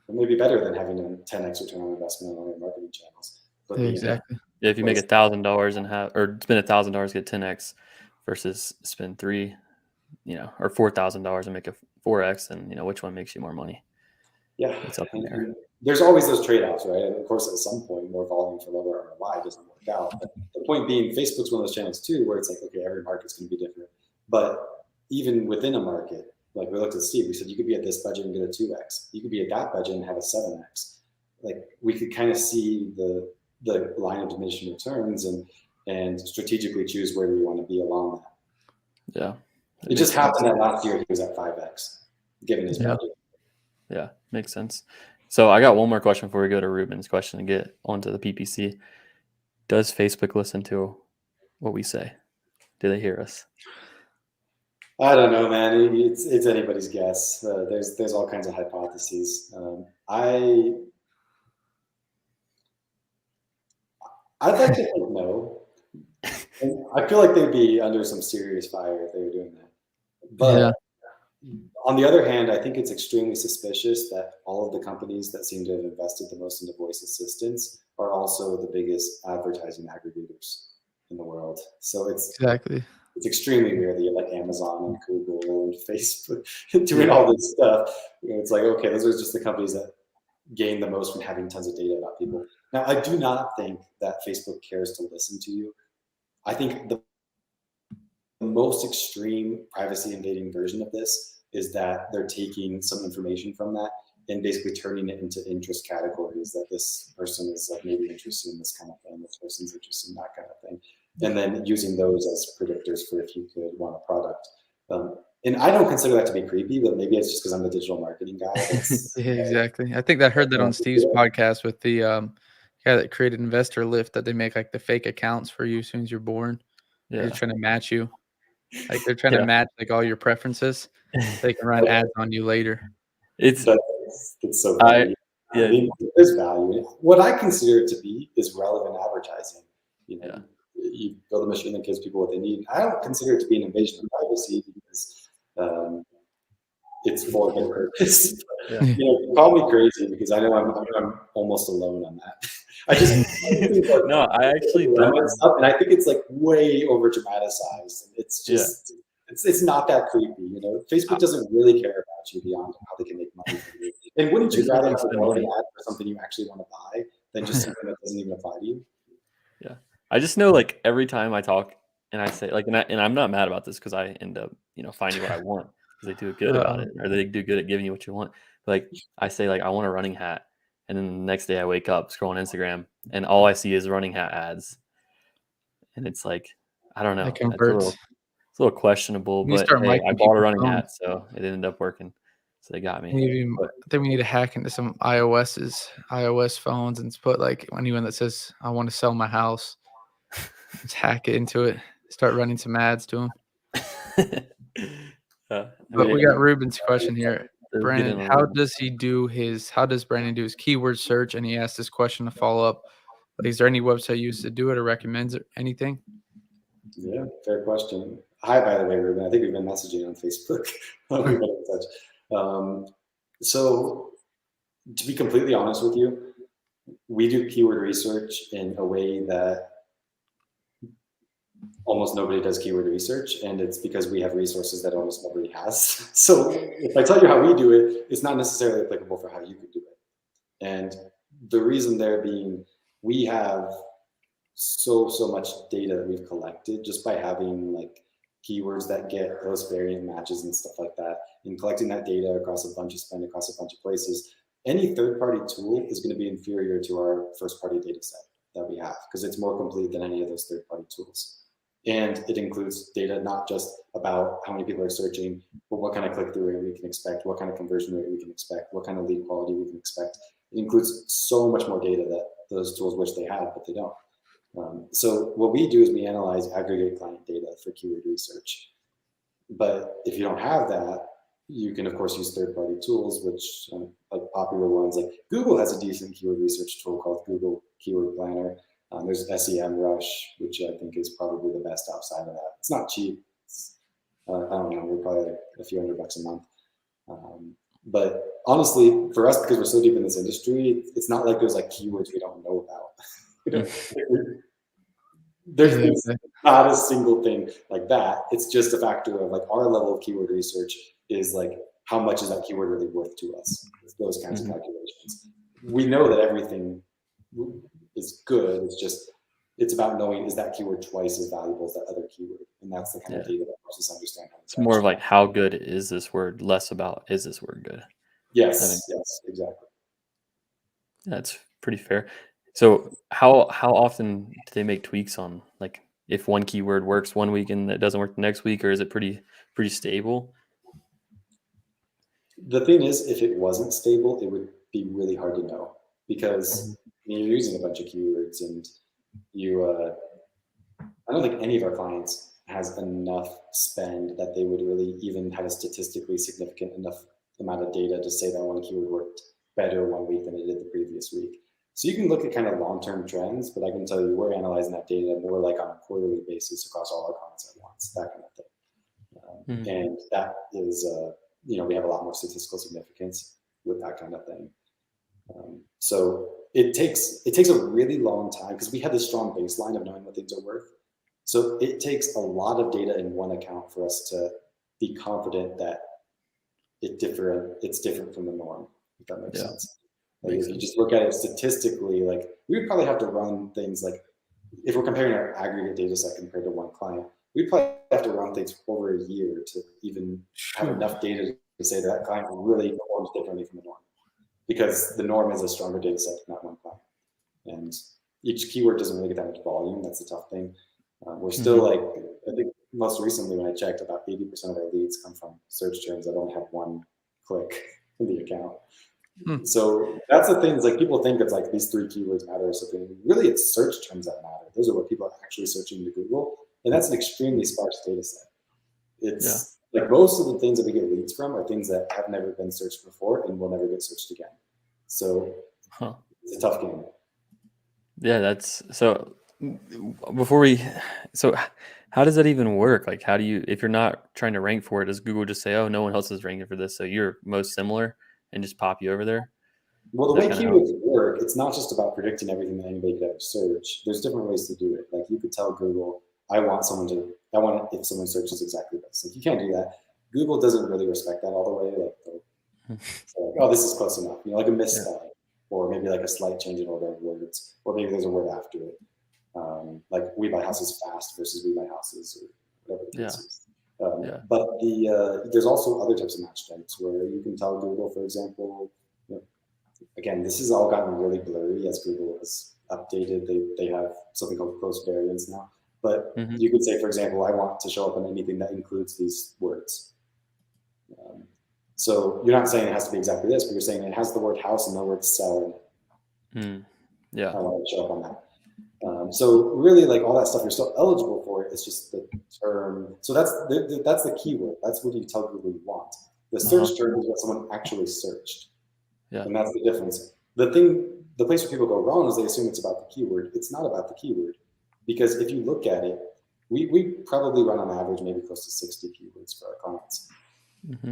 It may be better than having a 10X return on investment on your marketing channels. But exactly. Yeah, if you make $1,000 and spend $1,000, get 10X versus spend $3,000, or $4,000 and make a 4X, and which one makes you more money? Yeah, it's up in there. There's always those trade-offs, right? And of course, at some point, more volume for lower ROI doesn't work out. But the point being, Facebook's one of those channels too, where it's like, okay, every market's going to be different. But even within a market, like we looked at Steve, we said you could be at this budget and get a 2X. You could be at that budget and have a 7X. Like we could kind of see the line of diminishing returns and strategically choose where we want to be along that. Yeah. It just happened that last year he was at 5X, given his budget. Yeah, makes sense. So I got one more question before we go to Ruben's question and get onto the PPC. Does Facebook listen to what we say? Do they hear us? I don't know, man. It's anybody's guess. There's all kinds of hypotheses. I'd like to think no. And I feel like they'd be under some serious fire if they were doing that. But on the other hand, I think it's extremely suspicious that all of the companies that seem to have invested the most into voice assistants are also the biggest advertising aggregators in the world. So it's extremely rare that you have like Amazon and Google and Facebook doing all this stuff. It's like, okay, those are just the companies that gain the most from having tons of data about people. Now, I do not think that Facebook cares to listen to you. I think the most extreme privacy invading version of this is that they're taking some information from that and basically turning it into interest categories, that this person is like maybe interested in this kind of thing, this person's interested in that kind of thing, and then using those as predictors for if you could want a product. And I don't consider that to be creepy, but maybe it's just because I'm the digital marketing guy. Exactly. I think I heard that on Steve's podcast with the guy that created Investor Lift, that they make like the fake accounts for you as soon as you're born. Yeah. They're trying to match you. Like they're trying to match like all your preferences. They can run ads on you later. It's so funny. I mean, there's value. What I consider it to be is relevant advertising. You build a machine that gives people what they need. I don't consider it to be an invasion of privacy because it's for good purpose. Call me crazy because I know I'm almost alone on that. I actually don't. And I think it's like way over dramatized. It's just it's not that creepy. Facebook doesn't really care about you beyond how they can make money from you. And wouldn't you rather have a relevant ad for something you actually want to buy than just something that doesn't even apply to you? Yeah, I just know like every time I talk and I say like, and I'm not mad about this because I end up finding what I want because they do good about it, or they do good at giving you what you want. Like I say like I want a running hat. And then the next day I wake up, scroll on Instagram, and all I see is running hat ads. And it's like, I don't know. It's a little questionable, but hey, I bought a running hat, so it ended up working. So they got me. I think we need to hack into some iOS phones and put like anyone that says, I want to sell my house, just hack it into it, start running some ads to them. But we got Ruben's question here. Brandon, how does Brandon do his keyword search? And he asked this question to follow up. Is there any website you use to do it or recommends anything? Yeah, fair question. Hi, by the way, Ruben. I think we've been messaging on Facebook. We've been in touch. So to be completely honest with you, we do keyword research in a way that almost nobody does keyword research, and it's because we have resources that almost nobody has. So if I tell you how we do it, it's not necessarily applicable for how you could do it. And the reason there being, we have so much data that we've collected just by having like keywords that get those variant matches and stuff like that, and collecting that data across a bunch of spend across a bunch of places. Any third-party tool is going to be inferior to our first-party data set that we have because it's more complete than any of those third-party tools. And it includes data not just about how many people are searching, but what kind of click-through rate we can expect, what kind of conversion rate we can expect, what kind of lead quality we can expect. It includes so much more data that those tools wish they had, but they don't. So what we do is we analyze aggregate client data for keyword research. But if you don't have that, you can of course use third-party tools, which like popular ones, like Google has a decent keyword research tool called Google Keyword Planner. There's SEMrush, which I think is probably the best outside of that. It's not cheap. It's, I don't know, we're probably like a few $100 a month. But honestly, for us, because we're so deep in this industry, it's not like there's like keywords we don't know about. There's not a single thing like that. It's just a factor of like our level of keyword research is like, how much is that keyword really worth to us? It's those kinds of calculations. We know that everything is good. It's just, it's about knowing, is that keyword twice as valuable as that other keyword? And that's the kind of data that helps us understand how it's more of like, how good is this word, less about, is this word good? Yes, yes, exactly. That's pretty fair. So how often do they make tweaks on, like, if one keyword works one week and it doesn't work the next week, or is it pretty stable? The thing is, if it wasn't stable, it would be really hard to know, because you're using a bunch of keywords, and you I don't think any of our clients has enough spend that they would really even have a statistically significant enough amount of data to say that one keyword worked better one week than it did the previous week. So you can look at kind of long-term trends, but I can tell you we're analyzing that data more like on a quarterly basis across all our clients at once, that kind of thing. And that is, we have a lot more statistical significance with that kind of thing. So it takes a really long time, because we have this strong baseline of knowing what things are worth. So it takes a lot of data in one account for us to be confident that it's different from the norm, if that makes sense. Like if you just look at it statistically, like we would probably have to run things like, if we're comparing our aggregate data set compared to one client, we'd probably have to run things over a year to even have enough data to say that client really performs differently from the norm, because the norm is a stronger data set than that one client. And each keyword doesn't really get that much volume. That's the tough thing. We're still like, I think most recently when I checked, about 80% of our leads come from search terms that only have one click in the account. So that's the thing, is like people think it's like these 3 keywords matter or something. Really, it's search terms that matter. Those are what people are actually searching to Google. And that's an extremely sparse data set. It's like most of the things that we get leads from are things that have never been searched before and will never get searched again. So it's a tough game. Yeah, that's so. So how does that even work? Like, how do you, if you're not trying to rank for it, does Google just say, oh, no one else is ranking for this, so you're most similar, and just pop you over there? Well, the way keywords work, it's not just about predicting everything that anybody could ever search. There's different ways to do it. Like you could tell Google, I want if someone searches exactly this. Like you can't do that. Google doesn't really respect that all the way. Like, oh, this is close enough. Like a misspelling, or maybe like a slight change in order of words, or maybe there's a word after it. Like we buy houses fast versus we buy houses, or whatever the case is. But there's also other types of match types where you can tell Google, for example, again, this has all gotten really blurry as Google has updated. They have something called close variants now. But you could say, for example, I want to show up on anything that includes these words. So you're not saying it has to be exactly this, but you're saying it has the word house and the word sell in it. I want to show up on that. So really, like all that stuff, you're still eligible for it. It's just the term. So that's the keyword. That's what you tell Google you want. The search term is what someone actually searched. And that's the difference. The place where people go wrong is they assume it's about the keyword. It's not about the keyword, because if you look at it, we probably run on average maybe close to 60 keywords for our clients.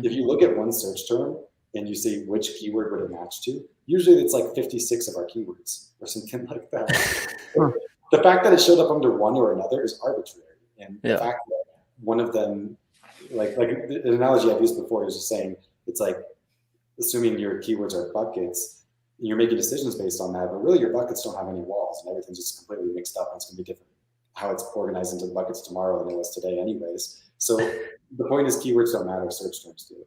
If you look at one search term, and you see which keyword would it match to, usually it's like 56 of our keywords or something like that. The fact that it showed up under one or another is arbitrary. And the fact that one of them, like the analogy I've used before is just saying, it's like assuming your keywords are buckets, you're making decisions based on that, but really your buckets don't have any walls and everything's just completely mixed up and it's gonna be different how it's organized into the buckets tomorrow than it was today anyways. So the point is keywords don't matter, search terms do.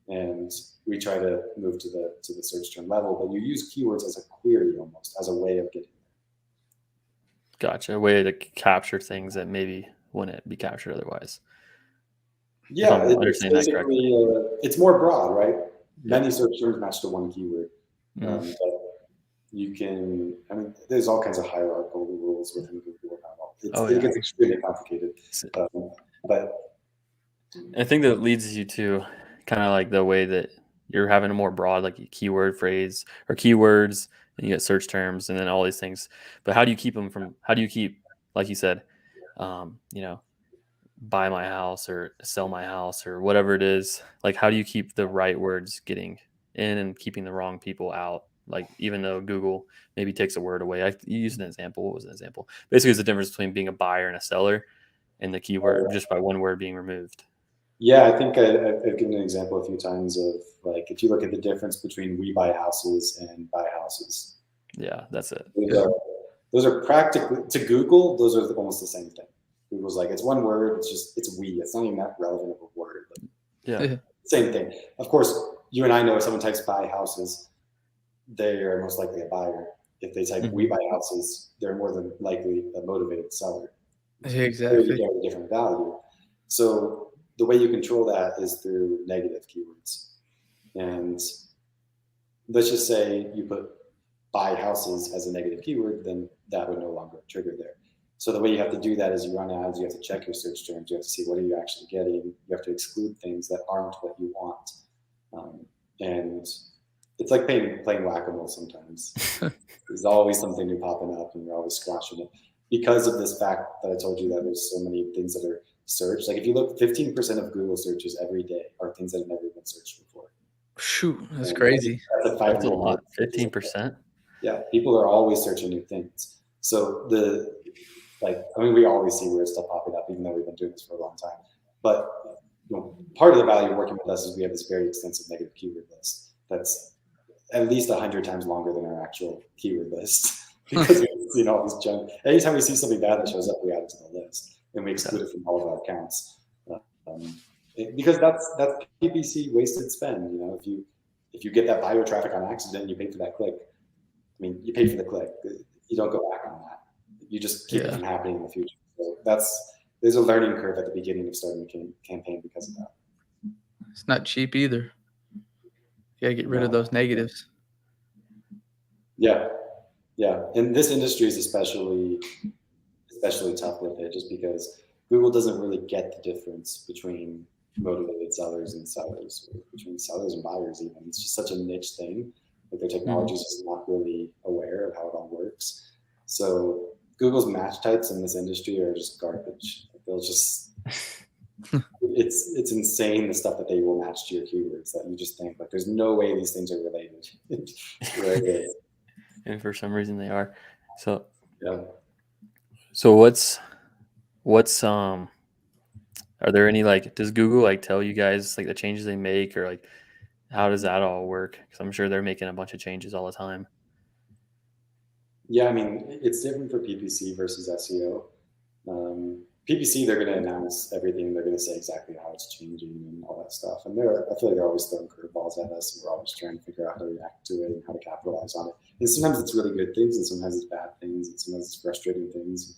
And we try to move to the search term level, but you use keywords as a query almost, as a way of getting there. Gotcha. A way to capture things that maybe wouldn't be captured otherwise. Yeah, it's more broad, right? Many search terms match to one keyword. But you can, I mean, there's all kinds of hierarchical rules within Google about all. It gets extremely complicated. But I think that leads you to kind of like the way that you're having a more broad, like keyword phrase or keywords, and you get search terms and then all these things. But how do you keep, like you said, you know, buy my house or sell my house or whatever it is? Like, how do you keep the right words getting in and keeping the wrong people out? Like, even though Google maybe takes a word away, you used an example. What was an example? Basically, it's the difference between being a buyer and a seller and the keyword just by one word being removed. Yeah, I think I've given an example a few times of, like, if you look at the difference between we buy houses and buy houses. Yeah, that's it. Those are practically, to Google, those are almost the same thing. Google's like, it's one word, it's we. It's not even that relevant of a word. But same thing. Of course, you and I know if someone types buy houses, they are most likely a buyer. If they type we buy houses, they're more than likely a motivated seller. Exactly. Very different value. So the way you control that is through negative keywords. And let's just say you put buy houses as a negative keyword, then that would no longer trigger there. So the way you have to do that is you run ads, you have to check your search terms, you have to see what are you actually getting, you have to exclude things that aren't what you want. And it's like playing whack-a-mole sometimes. There's always something new popping up and you're always scratching it. Because of this fact that I told you that there's so many things that are searched. Like if you look, 15% of Google searches every day are things that have never been searched before. Shoot, that's crazy. That's a lot. 15%. Yeah, people are always searching new things. So we always see weird stuff popping up, even though we've been doing this for a long time. But part of the value of working with us is we have this very extensive negative keyword list that's at least 100 times longer than our actual keyword list. Because we've seen all this junk. Anytime we see something bad that shows up, we add it to the list and we exclude it from all of our accounts. Because that's PPC wasted spend. If you get that buyer traffic on accident and you pay for that click, I mean, you pay for the click. You don't go back on that. You just keep it from happening in the future. So there's a learning curve at the beginning of starting a campaign because of that. It's not cheap either. You gotta get rid of those negatives. Yeah. And this industry is especially tough with it, just because Google doesn't really get the difference between motivated sellers and sellers, or between sellers and buyers even. It's just such a niche thing that their technology is just not really aware of how it all works. So Google's match types in this industry are just garbage. They'll just it's insane the stuff that they will match to your keywords that you just think like there's no way these things are related. Right. And for some reason they are. So yeah. So what's are there any, like, does Google like tell you guys like the changes they make, or like how does that all work? Because I'm sure they're making a bunch of changes all the time. Yeah, I mean, it's different for PPC versus SEO. PPC, they're going to announce everything. They're going to say exactly how it's changing and all that stuff. And I feel like they're always throwing curveballs at us, and we're always trying to figure out how to react to it and how to capitalize on it. And sometimes it's really good things, and sometimes it's bad things, and sometimes it's frustrating things.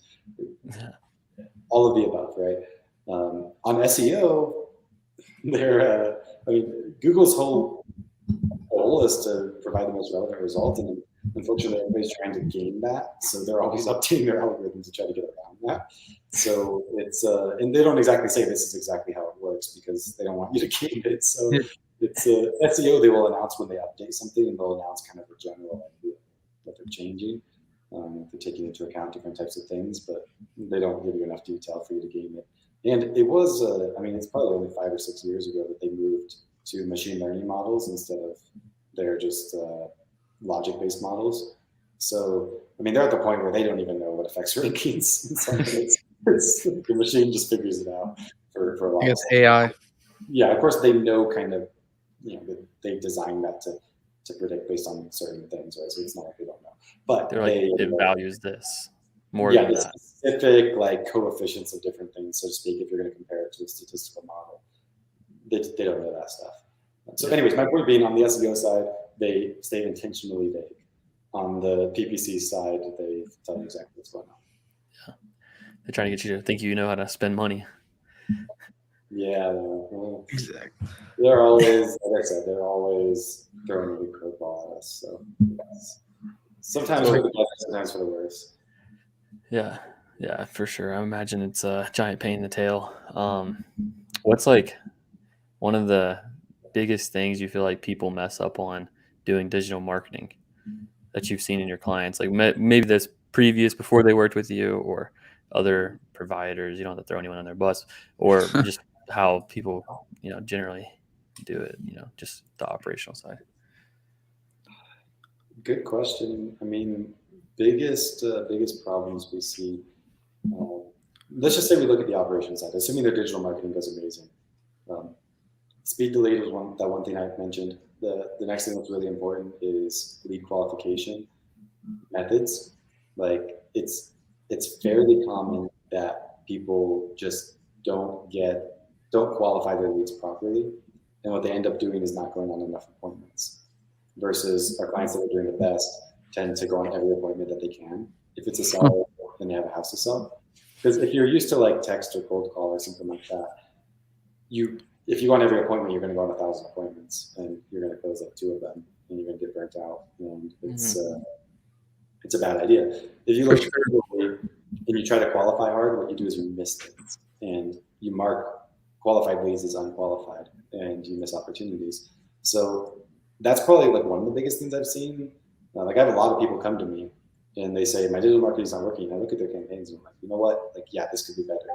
All of the above, right? On SEO, Google's whole goal is to provide the most relevant result, and unfortunately, everybody's trying to game that, so they're always updating their algorithms to try to get around that. So it's and they don't exactly say this is exactly how it works because they don't want you to game it. So it's SEO. They will announce when they update something, and they'll announce kind of a general idea what they're changing. They're taking into account different types of things, but they don't give you enough detail for you to game it. And it was, it's probably only 5 or 6 years ago that they moved to machine learning models instead of they're just logic-based models. So, I mean, they're at the point where they don't even know what affects rankings. In some ways, the machine just figures it out for a lot. I guess AI. Yeah, of course they know kind of, they designed that to predict based on certain things, right? So it's not like they don't know, but They're like, it values this more yeah, than the that. specific like coefficients of different things, so to speak, if you're going to compare it to a statistical model, they don't know that stuff. So anyways, my point being, on the SEO side, they stayed intentionally vague. On the PPC side, they tell you exactly what's going on. Yeah, they're trying to get you to think you know how to spend money. Yeah, well, Exactly. they're always, like I said, they're always throwing a big curveball at us. So sometimes for the better, sometimes for the worse. Yeah, for sure. I imagine it's a giant pain in the tail. What's like one of the biggest things you feel like people mess up on doing digital marketing that you've seen in your clients? Like maybe this previous before they worked with you, or other providers. You don't have to throw anyone on their bus, or just how people, generally do it. Just the operational side. Good question. I mean, biggest problems we see. Let's just say we look at the operations side. Assuming their digital marketing goes amazing. Speed delayed was one thing I mentioned. The next thing that's really important is lead qualification methods. Like it's fairly common that people just don't qualify their leads properly, and what they end up doing is not going on enough appointments. Versus our clients that are doing the best tend to go on every appointment that they can, if it's a seller and they have a house to sell. Because if you're used to like text or cold call or something like that, if you go on every appointment, you're going to go on 1,000 appointments, and you're going to close like 2 of them, and you're going to get burnt out, and it's a bad idea. If you look and you try to qualify hard, what you do is you miss things, and you mark qualified leads as unqualified, and you miss opportunities. So that's probably like one of the biggest things I've seen. Like I have a lot of people come to me and they say, my digital marketing is not working. I look at their campaigns and I'm like, you know what? Like, yeah, this could be better,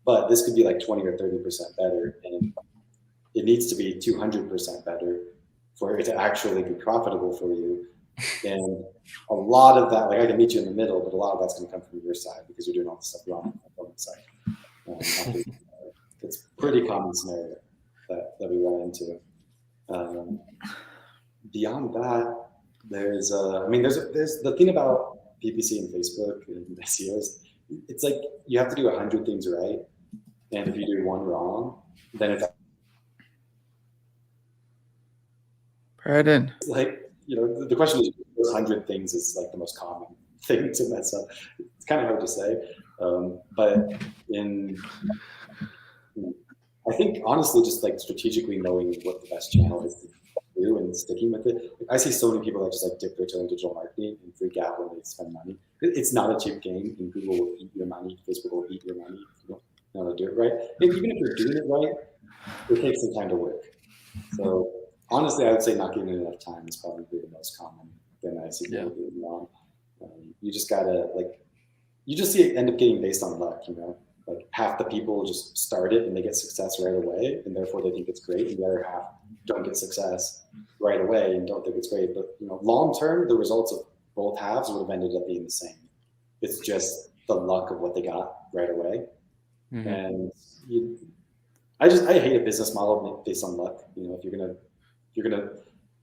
but this could be like 20 or 30% better. And it needs to be 200% better for it to actually be profitable for you. And a lot of that, like I can meet you in the middle, but a lot of that's going to come from your side because you're doing all the stuff wrong on the side. It's a pretty common scenario that we run into. Beyond that, there's the thing about PPC and Facebook and SEOs. It's like you have to do 100 things right, and if you do one wrong, then it's Brandon. like, the question is, those 100 things is like the most common thing to mess up. It's kind of hard to say, but I think honestly, just like strategically knowing what the best channel is to do and sticking with it. I see so many people that just like dip their toe in digital marketing and freak out when they spend money. It's not a cheap game, and Google will eat your money, Facebook will eat your money if you don't know how to do it right. And even if you're doing it right, it takes some time to work. So honestly, I would say not giving it enough time is probably the most common thing I see people doing wrong. You just gotta you just see it end up getting based on luck, Like half the people just start it and they get success right away, and therefore they think it's great, and the other half don't get success right away and don't think it's great. But long term, the results of both halves would have ended up being the same. It's just the luck of what they got right away. Mm-hmm. And I hate a business model based on luck. If you're gonna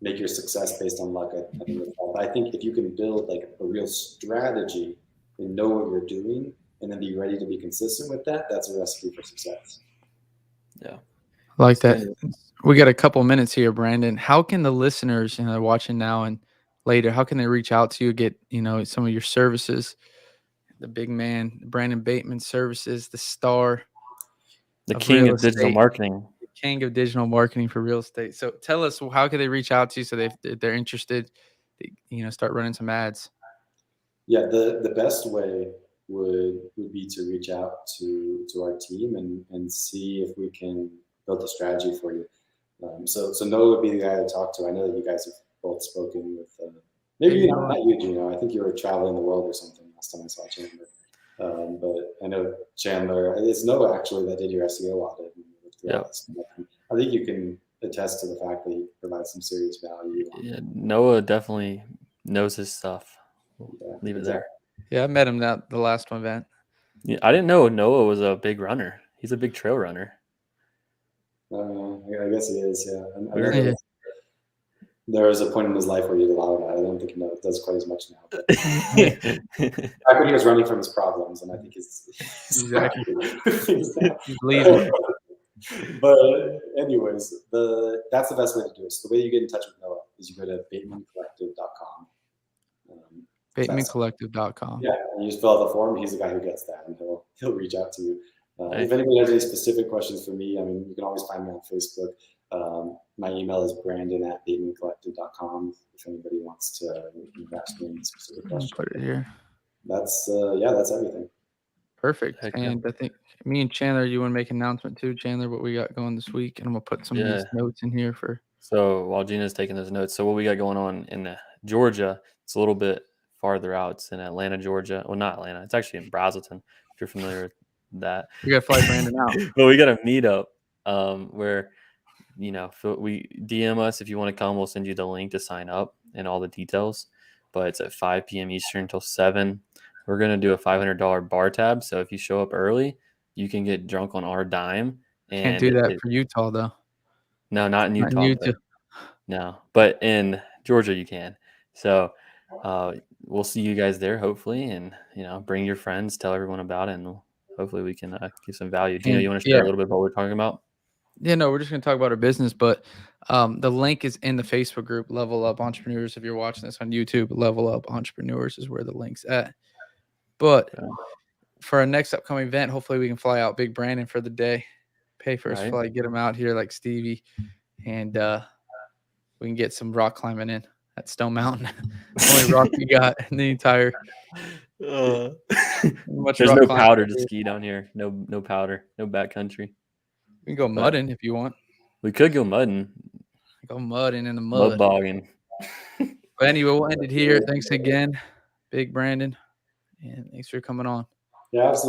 make your success based on luck, I think if you can build like a real strategy and know what you're doing, and then be ready to be consistent with that, that's a recipe for success. Yeah. I like that. We got a couple minutes here, Brandon. How can the listeners, watching now and later, how can they reach out to you, get, some of your services, the big man, Brandon Bateman services, the star, the king of digital marketing, the king of digital marketing for real estate. So tell us, how can they reach out to you so if they're interested, start running some ads? Yeah, the best way would be to reach out to our team and see if we can build a strategy for you. So Noah would be the guy to talk to. I know that you guys have both spoken with, maybe not you, Gino. I think you were traveling the world or something last time I saw Chandler. But I know Chandler, it's Noah actually that did your SEO audit. Yeah. I think you can attest to the fact that he provides some serious value. Yeah, Noah definitely knows his stuff. We'll leave it there. Yeah, I met him at the last event. Yeah, I didn't know Noah was a big runner. He's a big trail runner. I guess he is. Yeah. Yeah. There was a point in his life where he allowed that. I don't think he does quite as much now. But back when he was running from his problems, and I think he's Exactly. He's leaving. But anyways, that's the best way to do it. So the way you get in touch with Noah is you go to batemancollective.com. BatemanCollective.com. Yeah, and you just fill out the form. He's the guy who gets that, and he'll reach out to you. If anybody has any specific questions for me, I mean, you can always find me on Facebook. My email is brandon@batemancollective.com. If anybody wants to ask me any specific questions, Put it here. that's everything. Perfect. Heck yeah. And I think me and Chandler, you want to make an announcement too, Chandler, what we got going this week, and I'm gonna put some of these notes in here for. So while Gina's taking those notes, so what we got going on in Georgia, it's a little bit farther out. It's in Atlanta, Georgia. Well, not Atlanta. It's actually in Brazelton, if you're familiar with that. We got to fly Brandon out. But we got a meetup where, we DM us if you want to come. We'll send you the link to sign up and all the details. But it's at 5 p.m. Eastern until 7. We're going to do a $500 bar tab. So if you show up early, you can get drunk on our dime. And can't do that for Utah, though. No, not in Utah. No, but in Georgia you can. So we'll see you guys there, hopefully, and bring your friends, tell everyone about it, and hopefully we can give some value. Gino, you want to share a little bit about what we're talking about? Yeah, no, we're just going to talk about our business, but the link is in the Facebook group, Level Up Entrepreneurs. If you're watching this on YouTube, Level Up Entrepreneurs is where the link's at. But for our next upcoming event, hopefully we can fly out Big Brandon for the day, pay for his flight, get him out here like Stevie, and we can get some rock climbing in at Stone Mountain. Only rock we got in the entire. There's no powder to ski down here. No powder. No backcountry. We can go mudding if you want. We could go mudding. Go mudding in the mud. Mud bogging. But anyway, we'll end it here. Thanks again, Big Brandon. And thanks for coming on. Yeah, absolutely.